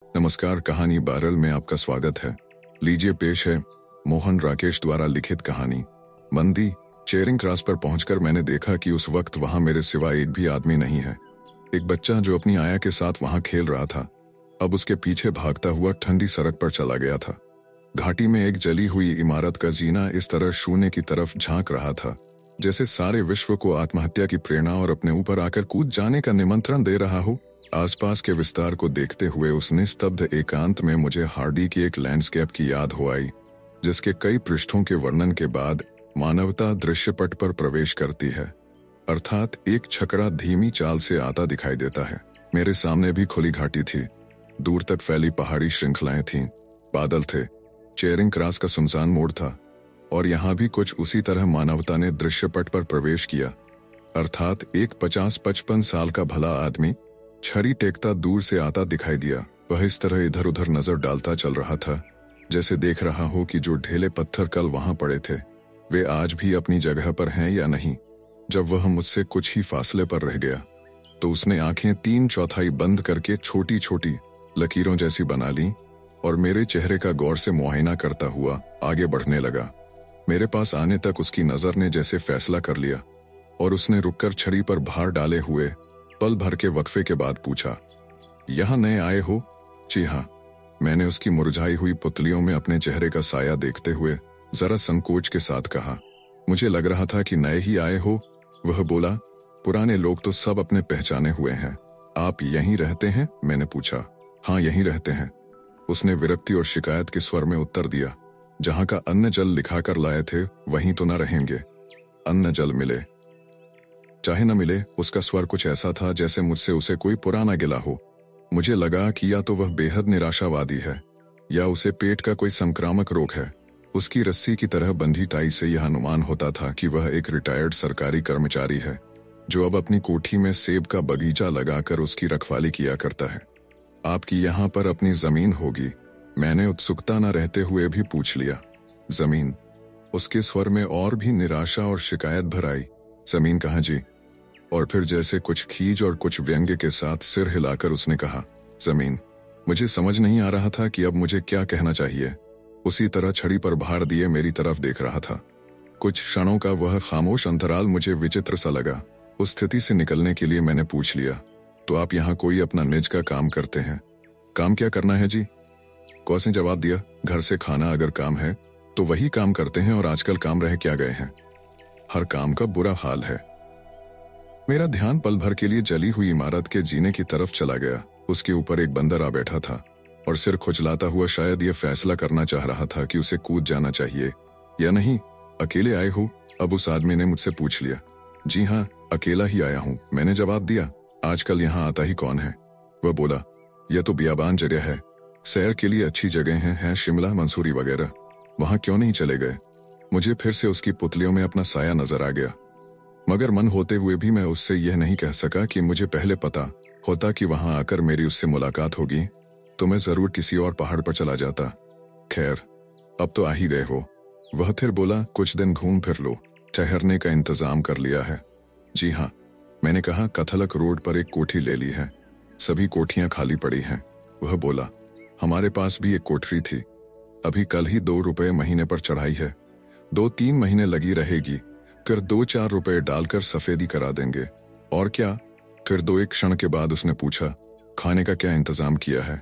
नमस्कार, कहानी बारल में आपका स्वागत है। लीजिए पेश है मोहन राकेश द्वारा लिखित कहानी मंदी। चेरिंग क्रॉस पर पहुंचकर मैंने देखा कि उस वक्त वहां मेरे सिवा एक भी आदमी नहीं है। एक बच्चा जो अपनी आया के साथ वहां खेल रहा था, अब उसके पीछे भागता हुआ ठंडी सड़क पर चला गया था। घाटी में एक जली हुई इमारत का जीना इस तरह शून्य की तरफ झांक रहा था, जैसे सारे विश्व को आत्महत्या की प्रेरणा और अपने ऊपर आकर कूद जाने का निमंत्रण दे रहा हो। आसपास के विस्तार को देखते हुए उस निस्तब्ध एकांत में मुझे हार्डी की एक लैंडस्केप की याद हो आई, जिसके कई पृष्ठों के वर्णन के बाद मानवता दृश्यपट पर प्रवेश करती है, अर्थात एक छकड़ा धीमी चाल से आता दिखाई देता है। मेरे सामने भी खुली घाटी थी, दूर तक फैली पहाड़ी श्रृंखलाएं थीं, बादल थे, चेरिंग क्रॉस का सुनसान मोड़ था, और यहाँ भी कुछ उसी तरह मानवता ने दृश्यपट पर प्रवेश किया, अर्थात एक 50-55 साल का भला आदमी छड़ी टेकता दूर से आता दिखाई दिया। वह इस तरह इधर उधर नजर डालता चल रहा था, जैसे देख रहा हो कि जो ढेले पत्थर कल वहां पड़े थे वे आज भी अपनी जगह पर हैं या नहीं। जब वह मुझसे कुछ ही फासले पर रह गया तो उसने आंखें 3/4 बंद करके छोटी छोटी लकीरों जैसी बना ली और मेरे चेहरे का गौर से मुआयना करता हुआ आगे बढ़ने लगा। मेरे पास आने तक उसकी नजर ने जैसे फैसला कर लिया और उसने रुककर छड़ी पर भार डाले हुए पल भर के वक्फे के बाद पूछा, यहाँ नए आए हो? जी हाँ, मैंने उसकी मुरझाई हुई पुतलियों में अपने चेहरे का साया देखते हुए जरा संकोच के साथ कहा। मुझे लग रहा था कि नए ही आए हो। वह बोला, पुराने लोग तो सब अपने पहचाने हुए हैं। आप यहीं रहते हैं? मैंने पूछा। हाँ, यहीं रहते हैं, उसने विरक्ति और शिकायत के स्वर में उत्तर दिया। जहां का अन्न जल लिखा कर लाए थे वहीं तो न रहेंगे। अन्न जल मिले चाहे न मिले, उसका स्वर कुछ ऐसा था जैसे मुझसे उसे कोई पुराना गिला हो। मुझे लगा कि या तो वह बेहद निराशावादी है या उसे पेट का कोई संक्रामक रोग है। उसकी रस्सी की तरह बंधी टाई से यह अनुमान होता था कि वह एक रिटायर्ड सरकारी कर्मचारी है जो अब अपनी कोठी में सेब का बगीचा लगाकर उसकी रखवाली किया करता है। आपकी यहाँ पर अपनी जमीन होगी? मैंने उत्सुकता न रहते हुए भी पूछ लिया। जमीन? उसके स्वर में और भी निराशा और शिकायत भर आई। जमीन कहाँ जी? और फिर जैसे कुछ खीज और कुछ व्यंग्य के साथ सिर हिलाकर उसने कहा, जमीन। मुझे समझ नहीं आ रहा था कि अब मुझे क्या कहना चाहिए। उसी तरह छड़ी पर भार दिए मेरी तरफ देख रहा था। कुछ क्षणों का वह खामोश अंतराल मुझे विचित्र सा लगा। उस स्थिति से निकलने के लिए मैंने पूछ लिया, तो आप यहाँ कोई अपना निज का काम करते हैं? काम क्या करना है जी? कौस ने जवाब दिया, घर से खाना अगर काम है तो वही काम करते हैं, और आजकल काम रह क्या गए हैं। हर काम का बुरा हाल है। मेरा ध्यान पल भर के लिए जली हुई इमारत के जीने की तरफ चला गया। उसके ऊपर एक बंदर आ बैठा था और सिर खुजलाता हुआ शायद यह फैसला करना चाह रहा था कि उसे कूद जाना चाहिए या नहीं। अकेले आए हो? अब उस आदमी ने मुझसे पूछ लिया। जी हाँ, अकेला ही आया हूँ, मैंने जवाब दिया। आजकल यहाँ आता ही कौन है? वह बोला, यह तो बियाबान जगह है, सैर के लिए अच्छी जगह हैं शिमला, मंसूरी वगैरह। वहां क्यों नहीं चले गए? मुझे फिर से उसकी पुतलियों में अपना साया नजर आ गया, मगर मन होते हुए भी मैं उससे यह नहीं कह सका कि मुझे पहले पता होता कि वहां आकर मेरी उससे मुलाकात होगी तो मैं जरूर किसी और पहाड़ पर चला जाता। खैर, अब तो आ ही गए हो। वह फिर बोला, कुछ दिन घूम फिर लो, ठहरने का इंतजाम कर लिया है? जी हाँ, मैंने कहा। कथलक रोड पर एक कोठी ले ली है, सभी कोठियां खाली पड़ी हैं। वह बोला, हमारे पास भी एक कोठरी थी, अभी कल ही 2 रुपए महीने पर चढ़ाई है। 2-3 महीने लगी रहेगी, फिर 2-4 रुपए डालकर सफेदी करा देंगे। और क्या? फिर 2-1 क्षण के बाद उसने पूछा, खाने का क्या इंतजाम किया है?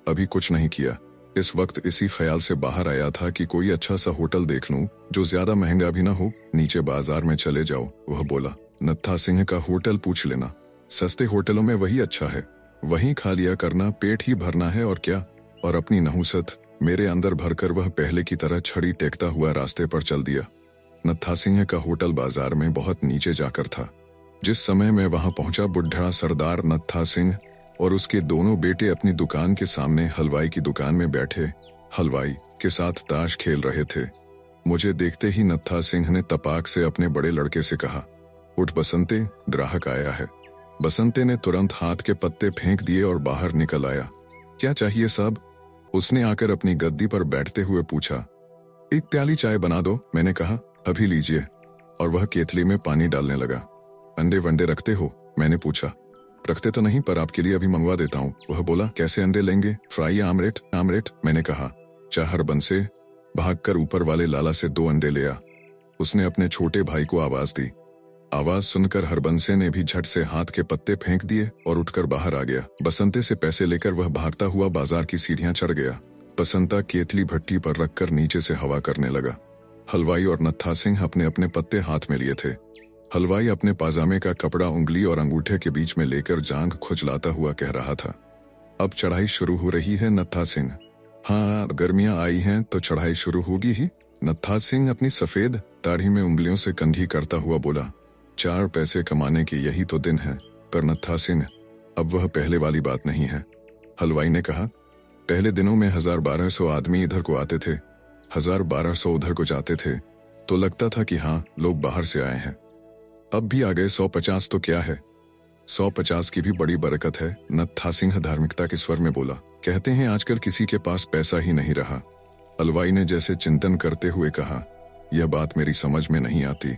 अभी कुछ नहीं किया। इस वक्त इसी ख्याल से बाहर आया था कि कोई अच्छा सा होटल देख लूं जो ज्यादा महंगा भी ना हो। नीचे बाजार में चले जाओ, वह बोला। नत्था सिंह का होटल पूछ लेना, सस्ते होटलों में वही अच्छा है, वहीं खा लिया करना, पेट ही भरना है और क्या। और अपनी नहुसत मेरे अंदर भरकर वह पहले की तरह छड़ी टेकता हुआ रास्ते पर चल दिया। नत्था सिंह का होटल बाजार में बहुत नीचे जाकर था। जिस समय मैं वहां पहुंचा, बुढ़ा सरदार नत्था सिंह और उसके दोनों बेटे अपनी दुकान के सामने हलवाई की दुकान में बैठे हलवाई के साथ ताश खेल रहे थे। मुझे देखते ही नत्था सिंह ने तपाक से अपने बड़े लड़के से कहा, उठ बसंते, ग्राहक आया है। बसंते ने तुरंत हाथ के पत्ते फेंक दिए और बाहर निकल आया। क्या चाहिए साहब? उसने आकर अपनी गद्दी पर बैठते हुए पूछा। एक प्याली चाय बना दो, मैंने कहा। अभी लीजिए। और वह केतली में पानी डालने लगा। अंडे वंडे रखते हो? मैंने पूछा। रखते तो नहीं, पर आपके लिए अभी मंगवा देता हूँ। वह बोला, कैसे अंडे लेंगे, फ्राई या आमलेट? आमलेट, मैंने कहा। चाह हरबंसे भागकर ऊपर वाले लाला से 2 अंडे ले आ। उसने अपने छोटे भाई को आवाज दी। आवाज सुनकर हरबंसे ने भी झट से हाथ के पत्ते फेंक दिए और उठकर बाहर आ गया। बसंते से पैसे लेकर वह भागता हुआ बाजार की सीढ़ियां चढ़ गया। बसंता केतली भट्टी पर रखकर नीचे से हवा करने लगा। हलवाई और नत्था सिंह अपने अपने पत्ते हाथ में लिए थे। हलवाई अपने पाजामे का कपड़ा उंगली और अंगूठे के बीच में लेकर जांघ खुजलाता हुआ कह रहा था, अब चढ़ाई शुरू हो रही है नत्था सिंह। हाँ, गर्मियां आई हैं तो चढ़ाई शुरू होगी ही। नत्था सिंह अपनी सफेद दाढ़ी में उंगलियों से कंघी करता हुआ बोला, 4 पैसे कमाने के यही तो दिन है। पर नत्था सिंह, अब वह पहले वाली बात नहीं है। हलवाई ने कहा, पहले दिनों में 1000-1200 आदमी इधर को आते थे, 1000-1200 उधर को जाते थे, तो लगता था कि हाँ, लोग बाहर से आए हैं। अब भी आ गए 150 तो क्या है, 150 की भी बड़ी बरकत है। नत्था सिंह धार्मिकता के स्वर में बोला, कहते हैं आजकल किसी के पास पैसा ही नहीं रहा। हलवाई ने जैसे चिंतन करते हुए कहा, यह बात मेरी समझ में नहीं आती।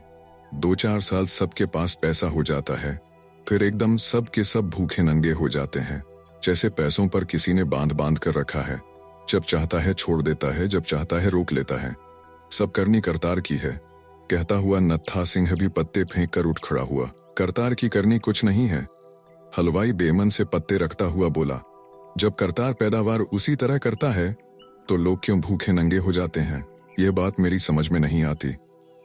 2-4 साल सबके पास पैसा हो जाता है, फिर एकदम सब के सब भूखे नंगे हो जाते हैं, जैसे पैसों पर किसी ने बांध बांध कर रखा है। जब चाहता है छोड़ देता है, जब चाहता है रोक लेता है। सब करनी करतार की है। कहता हुआ नत्था सिंह भी पत्ते फेंक कर उठ खड़ा हुआ। करतार की करनी कुछ नहीं है। हलवाई बेमन से पत्ते रखता हुआ बोला, जब करतार पैदावार उसी तरह करता है तो लोग क्यों भूखे नंगे हो जाते हैं, यह बात मेरी समझ में नहीं आती।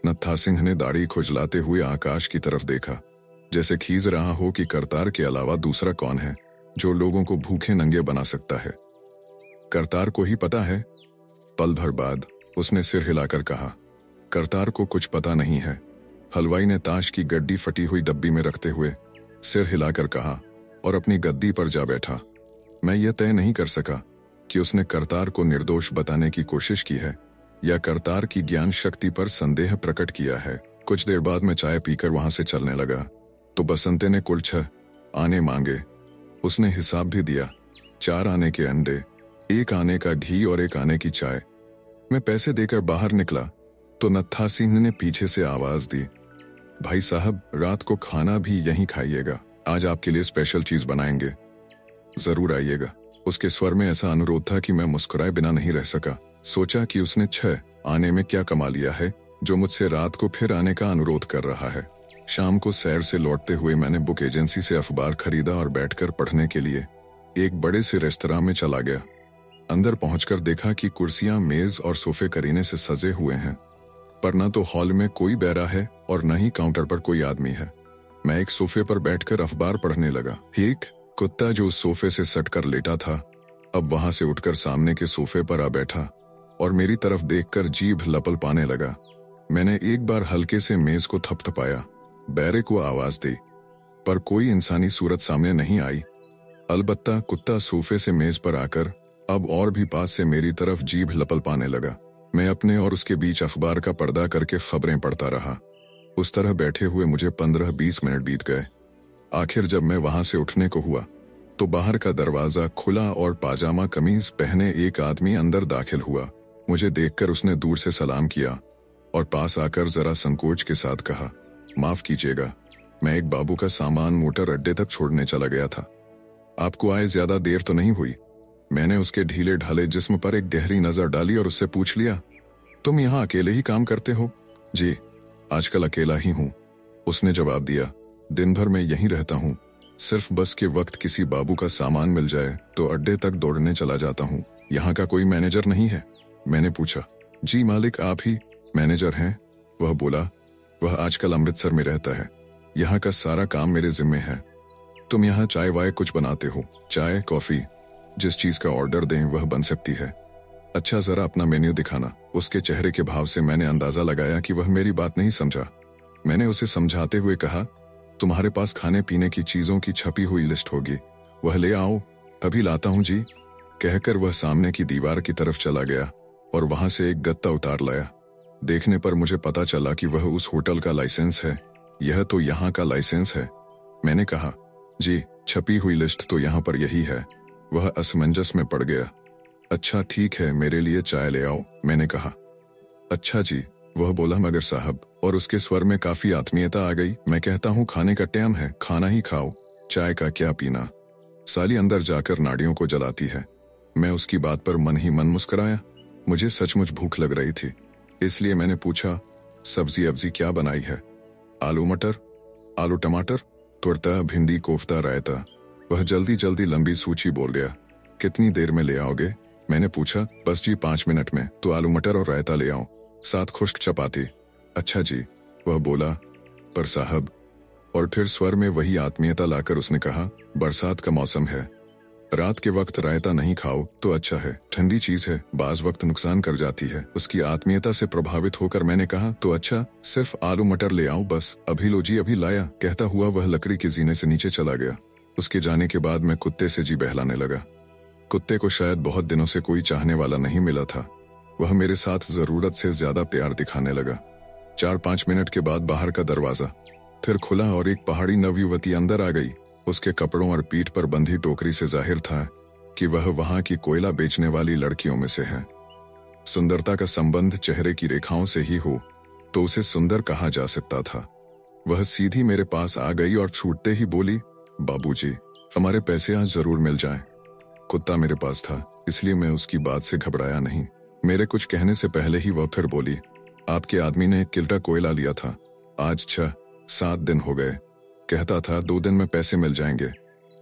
नत्था सिंह ने दाढ़ी खुजलाते हुए आकाश की तरफ देखा, जैसे खींच रहा हो कि करतार के अलावा दूसरा कौन है जो लोगों को भूखे नंगे बना सकता है। करतार को ही पता है। पल भर बाद उसने सिर हिलाकर कहा, करतार को कुछ पता नहीं है। हलवाई ने ताश की गड्डी फटी हुई डब्बी में रखते हुए सिर हिलाकर कहा और अपनी गद्दी पर जा बैठा। मैं यह तय नहीं कर सका कि उसने करतार को निर्दोष बताने की कोशिश की है या करतार की ज्ञान शक्ति पर संदेह प्रकट किया है। कुछ देर बाद मैं चाय पीकर वहां से चलने लगा तो बसंते ने कुल 6 आने मांगे। उसने हिसाब भी दिया, 4 आने के अंडे, 1 आने का घी और 1 आने की चाय। मैं पैसे देकर बाहर निकला तो नत्था सिंह ने पीछे से आवाज दी, भाई साहब, रात को खाना भी यहीं खाइएगा, आज आपके लिए स्पेशल चीज बनाएंगे, जरूर आइएगा। उसके स्वर में ऐसा अनुरोध था कि मैं मुस्कुराए बिना नहीं रह सका। सोचा कि उसने 6 आने में क्या कमा लिया है जो मुझसे रात को फिर आने का अनुरोध कर रहा है। शाम को सैर से लौटते हुए मैंने बुक एजेंसी से अखबार खरीदा और बैठकर पढ़ने के लिए एक बड़े से रेस्तरां में चला गया। अंदर पहुंचकर देखा कि कुर्सियां, मेज और सोफे करीने से सजे हुए हैं, पर न तो हॉल में कोई बैरा है और न ही काउंटर पर कोई आदमी है। मैं एक सोफे पर बैठकर अखबार पढ़ने लगा। एक कुत्ता जो उस सोफे से सटकर लेटा था अब वहां से उठकर सामने के सोफे पर आ बैठा और मेरी तरफ देखकर जीभ लपल पाने लगा। मैंने एक बार हल्के से मेज को थपथपाया, बैरे को आवाज दी, पर कोई इंसानी सूरत सामने नहीं आई। अलबत्ता कुत्ता सोफे से मेज पर आकर अब और भी पास से मेरी तरफ जीभ लपल पाने लगा। मैं अपने और उसके बीच अखबार का पर्दा करके खबरें पढ़ता रहा। उस तरह बैठे हुए मुझे 15-20 मिनट बीत गए। आखिर जब मैं वहां से उठने को हुआ तो बाहर का दरवाजा खुला और पाजामा कमीज पहने एक आदमी अंदर दाखिल हुआ। मुझे देखकर उसने दूर से सलाम किया और पास आकर जरा संकोच के साथ कहा, माफ कीजिएगा, मैं एक बाबू का सामान मोटर अड्डे तक छोड़ने चला गया था। आपको आए ज्यादा देर तो नहीं हुई? मैंने उसके ढीले ढाले जिस्म पर एक गहरी नजर डाली और उससे पूछ लिया, तुम यहाँ अकेले ही काम करते हो? जी, आजकल अकेला ही हूँ, उसने जवाब दिया। दिन भर मैं यहीं रहता हूँ, सिर्फ बस के वक्त किसी बाबू का सामान मिल जाए तो अड्डे तक दौड़ने चला जाता हूँ। यहाँ का कोई मैनेजर नहीं है? मैंने पूछा। जी मालिक, आप ही मैनेजर हैं, वह बोला। वह आजकल अमृतसर में रहता है, यहाँ का सारा काम मेरे जिम्मे है। तुम यहाँ चाय वाय कुछ बनाते हो? चाय, कॉफी, जिस चीज का ऑर्डर दें वह बन सकती है। अच्छा, जरा अपना मेन्यू दिखाना। उसके चेहरे के भाव से मैंने अंदाजा लगाया कि वह मेरी बात नहीं समझा। मैंने उसे समझाते हुए कहा, तुम्हारे पास खाने पीने की चीजों की छपी हुई लिस्ट होगी, वह ले आओ। अभी लाता हूँ जी, कहकर वह सामने की दीवार की तरफ चला गया और वहां से एक गत्ता उतार लाया। देखने पर मुझे पता चला कि वह उस होटल का लाइसेंस है। यह तो यहाँ का लाइसेंस है। मैंने कहा, जी, छपी हुई लिस्ट तो यहाँ पर यही है। वह असमंजस में पड़ गया। अच्छा ठीक है, मेरे लिए चाय ले आओ, मैंने कहा। अच्छा जी, वह बोला, मगर साहब, और उसके स्वर में काफी आत्मीयता आ गई। मैं कहता हूँ खाने का टाइम है, खाना ही खाओ। चाय का क्या पीना, साली अंदर जाकर नाड़ियों को जलाती है। मैं उसकी बात पर मन ही मन मुस्कुराया। मुझे सचमुच भूख लग रही थी, इसलिए मैंने पूछा, सब्जी अब्जी क्या बनाई है? आलू मटर, आलू टमाटर, तुरता, भिंडी, कोफ्ता, रायता। वह जल्दी जल्दी लंबी सूची बोल गया। कितनी देर में ले आओगे? मैंने पूछा। बस जी 5 मिनट में। तो आलू मटर और रायता ले आओ, साथ खुश्क चपाती। अच्छा जी, वह बोला। पर साहब, और फिर स्वर में वही आत्मीयता लाकर उसने कहा, बरसात का मौसम है, रात के वक्त रायता नहीं खाओ तो अच्छा है, ठंडी चीज है, बाज वक्त नुकसान कर जाती है। उसकी आत्मीयता से प्रभावित होकर मैंने कहा, तो अच्छा, सिर्फ आलू मटर ले आओ बस। अभी लो जी, अभी लाया, कहता हुआ वह लकड़ी के जीने से नीचे चला गया। उसके जाने के बाद मैं कुत्ते से जी बहलाने लगा। कुत्ते को शायद बहुत दिनों से कोई चाहने वाला नहीं मिला था। वह मेरे साथ जरूरत से ज्यादा प्यार दिखाने लगा। 4-5 मिनट के बाद बाहर का दरवाजा फिर खुला और एक पहाड़ी नवयुवती अंदर आ गई। उसके कपड़ों और पीठ पर बंधी टोकरी से जाहिर था कि वह वहां की कोयला बेचने वाली लड़कियों में से है। सुंदरता का संबंध चेहरे की रेखाओं से ही हो तो उसे सुंदर कहा जा सकता था। वह सीधी मेरे पास आ गई और छूटते ही बोली, बाबूजी, हमारे पैसे आज जरूर मिल जाएं। कुत्ता मेरे पास था, इसलिए मैं उसकी बात से घबराया नहीं। मेरे कुछ कहने से पहले ही वह फिर बोली, आपके आदमी ने 1 किल्टा कोयला लिया था, आज 6-7 दिन हो गए, कहता था 2 दिन में पैसे मिल जाएंगे।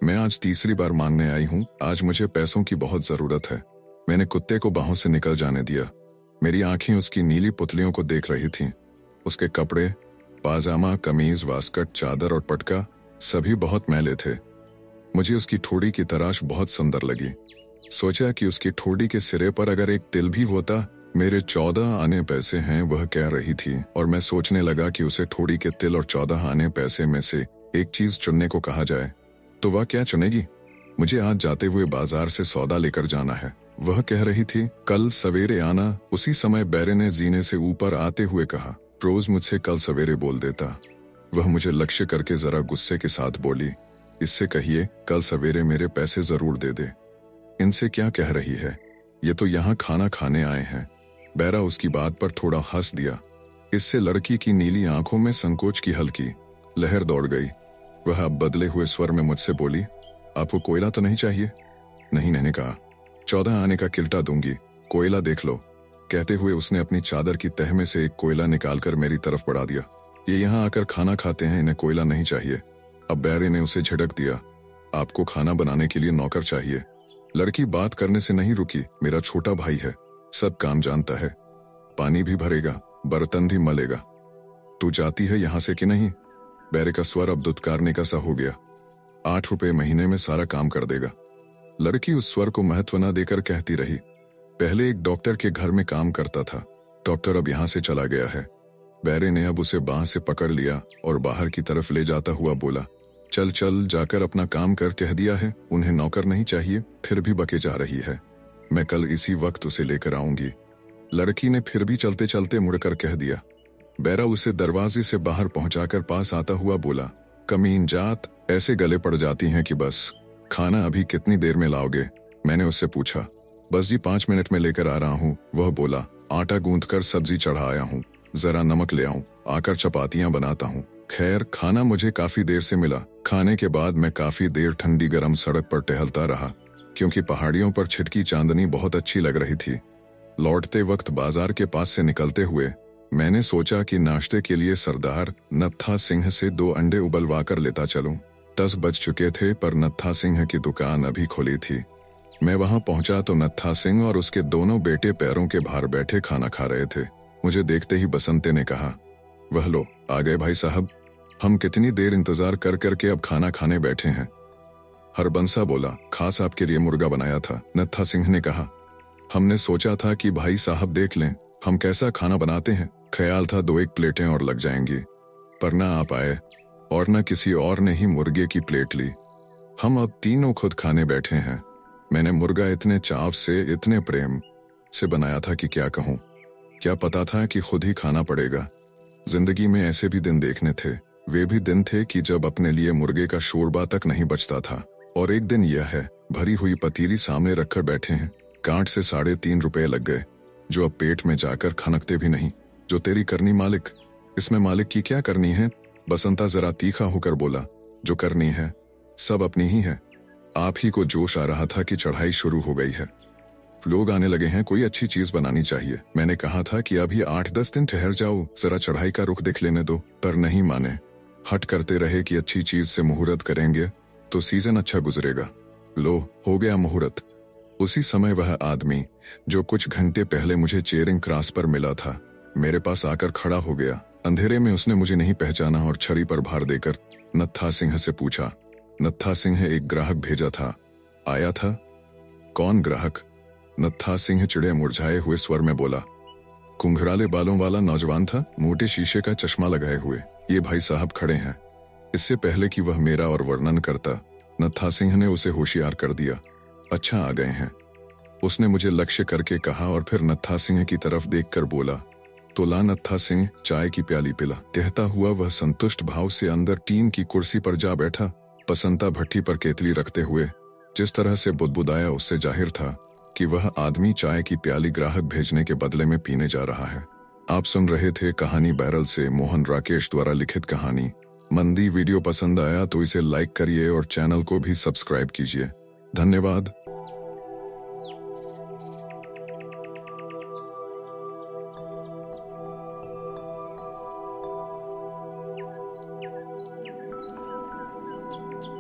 मैं आज तीसरी बार मांगने आई हूँ, आज मुझे पैसों की बहुत जरूरत है। मैंने कुत्ते को बाहों से निकल जाने दिया। मेरी आंखें उसकी नीली पुतलियों को देख रही थीं। उसके कपड़े, पाजामा, कमीज, वास्कट, चादर और पटका सभी बहुत मैले थे। मुझे उसकी ठोड़ी की तराश बहुत सुंदर लगी। सोचा कि उसकी ठोड़ी के सिरे पर अगर एक तिल भी होता। मेरे 14 आने पैसे हैं, वह कह रही थी, और मैं सोचने लगा कि उसे ठोड़ी के तिल और 14 आने पैसे में से एक चीज चुनने को कहा जाए तो वह क्या चुनेगी? मुझे आज जाते हुए बाजार से सौदा लेकर जाना है, वह कह रही थी। कल सवेरे आना। उसी समय बैरे ने जीने से ऊपर आते हुए कहा। रोज मुझसे कल सवेरे बोल देता। वह मुझे लक्ष्य करके जरा गुस्से के साथ बोली, इससे कहिए कल सवेरे मेरे पैसे जरूर दे दे। इनसे क्या कह रही है, ये तो यहाँ खाना खाने आए हैं। बैरा उसकी बात पर थोड़ा हंस दिया। इससे लड़की की नीली आंखों में संकोच की हल्की लहर दौड़ गई। वह अब बदले हुए स्वर में मुझसे बोली, आपको कोयला तो नहीं चाहिए? नहीं, मैंने कहा। 14 आने का किल्टा दूंगी, कोयला देख लो। कहते हुए उसने अपनी चादर की तह में से एक कोयला निकालकर मेरी तरफ बढ़ा दिया। ये यहाँ आकर खाना खाते हैं, इन्हें कोयला नहीं चाहिए। अब बैरे ने उसे झिड़क दिया, आपको खाना बनाने के लिए नौकर चाहिए। लड़की बात करने से नहीं रुकी। मेरा छोटा भाई है, सब काम जानता है, पानी भी भरेगा, बर्तन भी मलेगा। तू जाती है यहाँ से कि नहीं? बैरे का स्वर अब दुत्कारने का सा हो गया। 8 रुपए महीने में सारा काम कर देगा। लड़की उस स्वर को महत्व न देकर कहती रही, पहले एक डॉक्टर के घर में काम करता था, डॉक्टर अब यहाँ से चला गया है। बैरे ने अब उसे बांह से पकड़ लिया और बाहर की तरफ ले जाता हुआ बोला, चल चल जाकर अपना काम कर, कह दिया है, उन्हें नौकर नहीं चाहिए, फिर भी बके जा रही है। मैं कल इसी वक्त उसे लेकर आऊंगी। लड़की ने फिर भी चलते चलते मुड़कर कह दिया। बैरा उसे दरवाजे से बाहर पहुंचाकर पास आता हुआ बोला, कमीन जात, ऐसे गले पड़ जाती हैं कि बस। खाना अभी कितनी देर में लाओगे? मैंने उससे पूछा। बस जी 5 मिनट में लेकर आ रहा हूँ, वह बोला। आटा गूंथ कर सब्जी चढ़ा आया हूँ, जरा नमक ले आऊं, आकर चपातियां बनाता हूँ। खैर, खाना मुझे काफी देर से मिला। खाने के बाद मैं काफी देर ठंडी गरम सड़क पर टहलता रहा, क्योंकि पहाड़ियों पर छिटकी चांदनी बहुत अच्छी लग रही थी। लौटते वक्त बाजार के पास से निकलते हुए मैंने सोचा कि नाश्ते के लिए सरदार नत्था सिंह से 2 अंडे उबलवा कर लेता चलूं। 10 बज चुके थे, पर नत्था सिंह की दुकान अभी खुली थी। मैं वहां पहुंचा तो नत्था सिंह और उसके दोनों बेटे पैरों के भार बैठे खाना खा रहे थे। मुझे देखते ही बसंते ने कहा, वह लो, आ गए भाई साहब। हम कितनी देर इंतजार कर करके अब खाना खाने बैठे हैं। हरबंसा बोला, खास आपके लिए मुर्गा बनाया था। नत्था सिंह ने कहा, हमने सोचा था कि भाई साहब देख लें हम कैसा खाना बनाते हैं। ख्याल था 2-1 प्लेटें और लग जाएंगी, पर ना आप आए और न किसी और ने ही मुर्गे की प्लेट ली। हम अब तीनों खुद खाने बैठे हैं। मैंने मुर्गा इतने चाव से, इतने प्रेम से बनाया था कि क्या कहूँ। क्या पता था कि खुद ही खाना पड़ेगा। जिंदगी में ऐसे भी दिन देखने थे। वे भी दिन थे कि जब अपने लिए मुर्गे का शोरबा तक नहीं बचता था। और एक दिन यह है, भरी हुई पतीली सामने रखकर बैठे हैं। कांट से 3.5 रुपए लग गए, जो अब पेट में जाकर खनकते भी नहीं। जो तेरी करनी मालिक, इसमें मालिक की क्या करनी है? बसंता जरा तीखा होकर बोला, जो करनी है सब अपनी ही है। आप ही को जोश आ रहा था कि चढ़ाई शुरू हो गई है, लोग आने लगे हैं, कोई अच्छी चीज बनानी चाहिए। मैंने कहा था कि अभी 8-10 दिन ठहर जाओ, जरा चढ़ाई का रुख देख लेने दो, पर नहीं माने। हट करते रहे कि अच्छी चीज से मुहूर्त करेंगे तो सीजन अच्छा गुजरेगा। लो, हो गया मुहूर्त। उसी समय वह आदमी जो कुछ घंटे पहले मुझे चेरिंग क्रॉस पर मिला था, मेरे पास आकर खड़ा हो गया। अंधेरे में उसने मुझे नहीं पहचाना और छड़ी पर भार देकर नत्था सिंह से पूछा। नत्था सिंह एक ग्राहक भेजा था, आया था? कौन ग्राहक? नत्था सिंह चिड़े मुरझाए हुए स्वर में बोला। कुंघराले बालों वाला नौजवान था, मोटे शीशे का चश्मा लगाए हुए। ये भाई साहब खड़े हैं। इससे पहले कि वह मेरा और वर्णन करता, नत्था सिंह ने उसे होशियार कर दिया। अच्छा, आ गए हैं, उसने मुझे लक्ष्य करके कहा और फिर नत्था सिंह की तरफ देखकर बोला। तो ला नत्था सिंह, चाय की प्याली पिला। कहता हुआ वह संतुष्ट भाव से अंदर टीन की कुर्सी पर जा बैठा। पसंता भट्टी पर केतली रखते हुए जिस तरह से बुदबुदाया, उससे जाहिर था कि वह आदमी चाय की प्याली ग्राहक भेजने के बदले में पीने जा रहा है। आप सुन रहे थे कहानी बैरल से मोहन राकेश द्वारा लिखित कहानी मंदी। वीडियो पसंद आया तो इसे लाइक करिए और चैनल को भी सब्सक्राइब कीजिए। धन्यवाद।